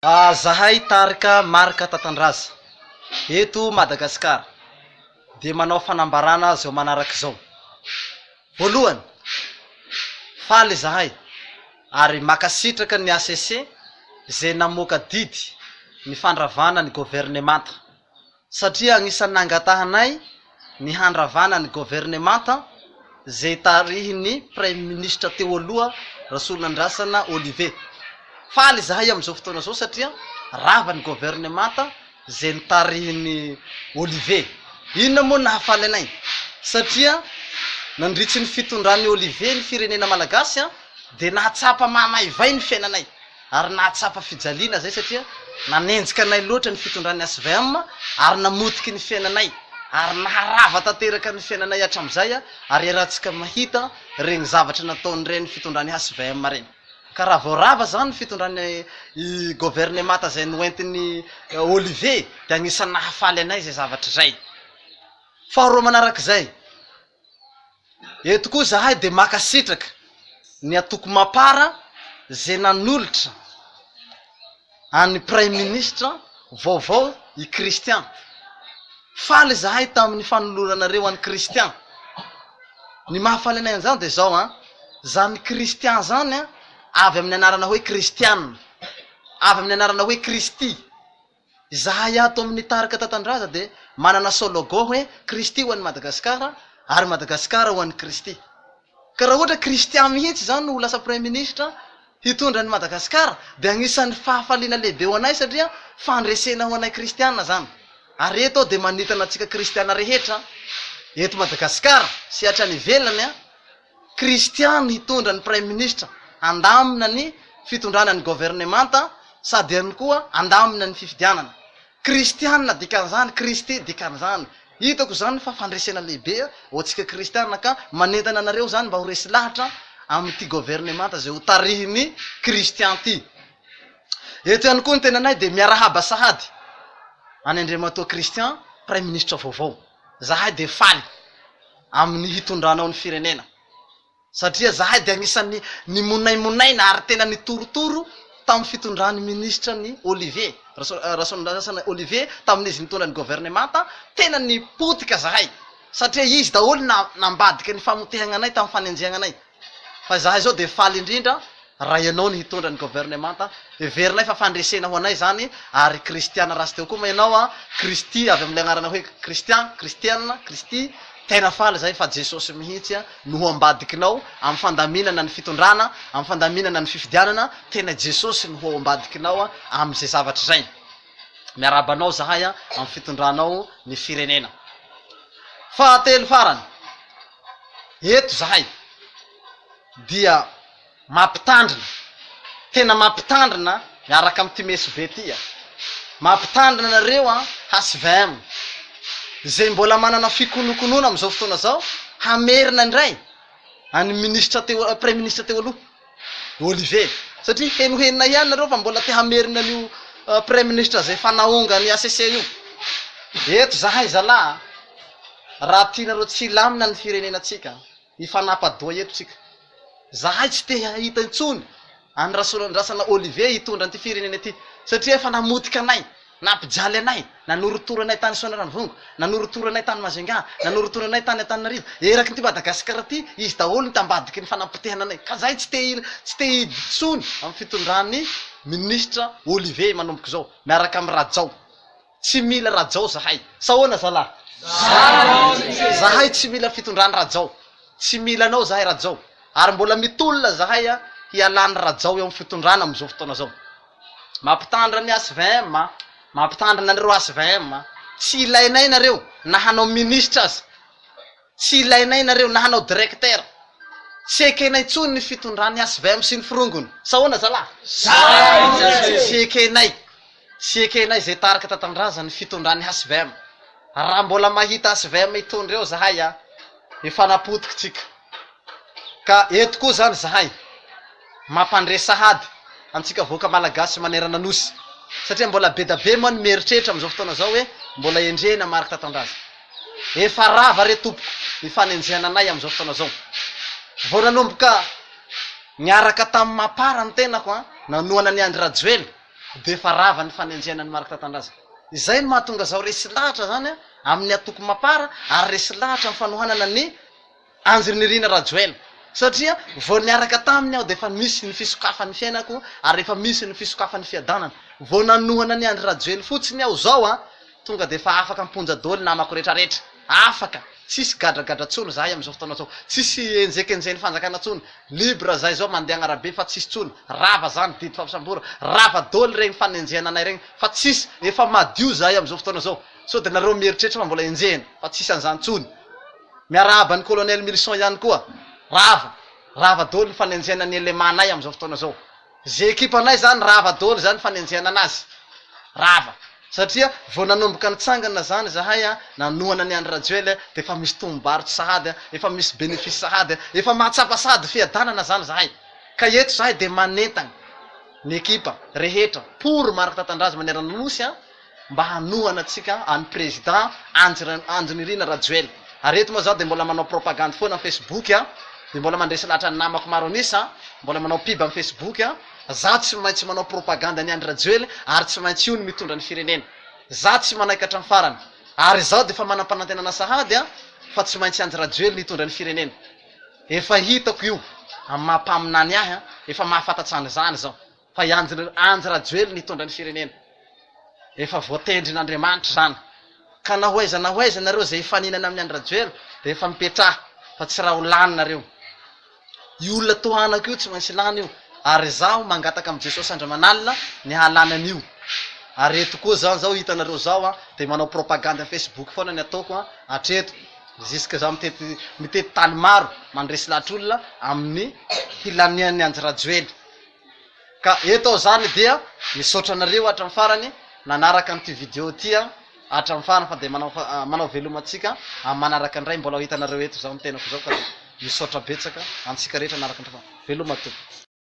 Zahay tarika marika Tatandraza eto Madagasikara de manao fanambarana zao manaraka zao. Voalohany, faly zahay ary makasitraka ny ACC zay namoaka didy ny fandravana ny gouvernemanta satria agnisan'ny nangatahanay ny handravana ny gouvernemanta zay tarihiny Premier Ministre teo aloha Rasolandrasana Olivier. Faly zahay am'izao fotoana zao satria rava ny gouvernemanta zay nitarihiny Olivier. Inona moa nahafaly anay? Satria nandritry ny fitondrany Olivier ny firenena malagasy de nahatsapa mamaivay ny fiainanay ary nahatsapa fijaliana zay satria nanenjika anay loatra ny fitondrany SVM ary namotiky ny fiainanay ary naharava tanteraka ny fiainanay hatram'izay ary rahatsika mahita regny zavatra nataon'ireny fitondrany SVM reny. Ka raha voarava zany fitondrany gouvernemanta zay noentiny Olivier de agnisan'ny nahafaly anay zay zavatra zay. Faharoa manarak'izay, eto koa zahay de makasitraka ny atoko mapara zay nanolotra any Premier Ministre vaovao i Christian. Faly zahay tamin'ny fanoloranareo any Christian. Ny mahafaly anay an'izany de zao zany Christian zany avy amin'ny anarana hoe Christiane, avy amin'ny anarana hoe Kristy. Zahay ato amin'ny tarika Tatandraza de manana slogan hoe Kristy ho an'ny Madagasikara ary Madagasikara ho an'ny Kristy. Ka raha ohatra Christian mihitsy zany no lasa Premier Ministre hitondra ny Madagasikara de agnisan'ny fahafaliana lehibe ho anay satria fandresena ho anay Kristiana zany. Ary eto de manitana antsika Kristiana rehetra eto Madagasikara sy hatrany ivelany Kristiana hitondra ny Premier Ministre, andamina ny fitondrana ny gouvernemanta sady ihany koa andamina ny fifidianana. Kristiana dikan'izany, Kristy dikan'izany. Hitako zany fa fandresena lehibe ho antsika Kristiana ka manentana anareo zany mba ho resy lahatra amin'ity gouvernemanta zay ho tarihiny Kristian ty. Eto ihany koa ny tenanay de miarahaba sahady any Andriamatoa Christian, Premier Ministre vaovao. Zahay de faly amin'ny hitondranao ny firenena satria zahay de agnisan'ny ny monaymonaina ary tena ny torotoro tamin'ny fitondrany ministre ny Olivier Rasolandrasana Olivier tamin'izy nitondra ny gouvernemanta. Tena ny potika zahay satria izy daholo nambadika ny famotehana anay tamin'ny fanenjehanay anay. Fa zahay zao de faly indrindra raha ianao ny hitondra ny gouvernemanta everinay fa fandresena ho anay zany ary Kristiana rasy teo koa mainao Kristy avy amin'ny agnarana hoe Christian, Kristiana, Kristy. Tena faly zay fa Jesosy mihitsy no ho ambadikinao amin'ny fandaminana ny fitondrana, amin'ny fandaminana ny fifidianana. Tena Jesosy no ho ambadikinao amin'izay zavatra zay. Miarabanao zahay amin'ny fitondranao ny firenena. Fahatelo farany, eto zahay dia mampitandrina, tena mampitandrina miaraka amin'ny timesy be ty mampitandrina nareo SVM zay mbola manana fikonokonona am'izao fotoana zao hamerina indray any ministre teo, Premier Ministre teo aloha Olivier satria henohenina ihany nareo fa mbola te hamerina an'io Premier Ministre zay fanaonga ny ACC io. Eto zahay zala raha tianareo tsy lamina ny firenenatsika ifanampadoa eto tsika. Zahay tsy te hahita intsony any Rasolandrasana Olivier hitondra an'ity firenena ity satria efa namotika anay, nampijaly anay, nanorotoro anay tany Soandranovongo, nanorotoro anay tany Majunga, nanorotoro anay tany Antananarivo. Eraky ny Madagasikara ty izy daholo nitambadiky ny fanampotehana anay. Ka zahay tsy te hiditsony amin'ny fitondrany ministre Olivier manomboka zao miaraka amin'ny Rajao. Tsy mila Rajao zahay. Sahoana zala? Zahay tsy mila fitondrany Rajao. Tsy mila anao zahay Rajao. Ary mbola mitolona zahay hialany Rajao eo amin'ny fitondrana am'izao fotoana zao. Mampitandra ny SVM, mampitandra nareo SVM. Tsy ilainay nareo na hanao ministre azy. Tsy ilainay nareo na hanao directeur. Tsy ekenay tsony ny fitondrany SVM sy ny firongony. Sahoana zala? Tsy ekenay. Tsy ekenay zay tarika Tatandraza ny fitondrany SVM. Raha mbola mahita SVM hitondra eo zahay efa napotika tsika. Ka eto koa zany zahay mampandre sahady antsika voaka malagasy manerana nosy satria mbola be da be moa ny meritreritra am'izao fotoana zao hoe mbola endrena marika Tatandraza. Efa rava re tompoko ny fanenjehana anay am'izao fotoana zao. Vao nanomboka niaraka tamin'ny mapara ny tenako nanoana ny Andry Rajoely de fa rava ny fanenjenany Marc Tatandraza. Izay no mahatonga zao resy lahatra zany amin'ny atoko mapara ary resy lahatra amin'ny fanohanana ny Anjrinirina Rajoelina. Satria vao niaraka taminy aho de fa misy ny fisokafan'ny fiainako ary efa misy ny fisokafan'ny fiadanana. Vao nanohana ny Andry Rajoelina fotsiny aho zao tonga de fa afaka amponja dôly namako rehetrarehetra. Afaka. Tsisy gadragadra tsony zahay am'izao fotoana zao. Tsisy enjekenjeny fanjakana tsony. Libre zahay zao mandeha agnarabe fa tsisy tsony. Rava zany didy fampisambora. Rava dôly regny fanenjehana anay regny fa tsisy efa madio zahay am'izao fotoana zao. So de nareo mieritreritra fa mbola enjehana fa tsisy an'izany tsony. Miarahaba ny colonel Milson ihany koa. Rava dôly fanenjehana ny elemanay am'izao fotoana zao. Ze ekipanay zany rava dôly zany fanenjehana anazy. Rava. Satria vao nanomboka nitsangana zany zahay nanohana ny Andry Rajoelina de efa misy tombobarotsy sahady, efa misy bénéfice sahady, efa mahatsapa sahady fiadanana zany zahay. Ka eto zahay de manentana ny ekipa rehetra pour Marc Tatandraza manerana-nosy mba hanohana atsika any président Anjrinirina Rajoelina. Ary eto moa zao de mbola manao propagande foana amin'ny Facebook de mbola mandresy lahatra ny namako maro anisy mbola manao piba amin'ny Facebook za tsy maintsy manao propagande ny Andry Rajoelina ary tsy maintsy io ny mitondra ny firenena. Za tsy manaikatra amin'ny farany ary zao de fa manam-panantenana sahady fa tsy maintsy Andry Rajoelina hitondra ny firenena. Efa hitako io amin'ny mampaminany ahy efa mahafatatsany zany zao fa Andry Rajoelina hitondra ny firenena. Efa voatendrin'Andriamanitra zany. Ka nahoaiza nareo zay ifaninana amin'ny Andry Rajoelina de efa mipetraha fa tsy raha ho lany nareo. Io olona tohanako io tsy maintsy lany io. Ary zaho mangataka amin'ny Jesosy Andramanalina ny halana an'io. Ary eto koa zao hitanareo zao de manao propagande amin'ny Facebook foana ny ataoko hatreto. Jusque zaho mitety tany maro mandresy lahatra olona amin'ny hilanian'ny Andry Rajoelina. Ka eto zany dia misaotra anareo hatramin'ny farany nanaraka an'ity vidéo ty hatramin'ny farany fa de manao velomatsika amin'ny manaraka indray mbola hitanareo eto zao ny tenako zao ka misaotra betsaka antsika rehetra nanaraka veloma tompoko.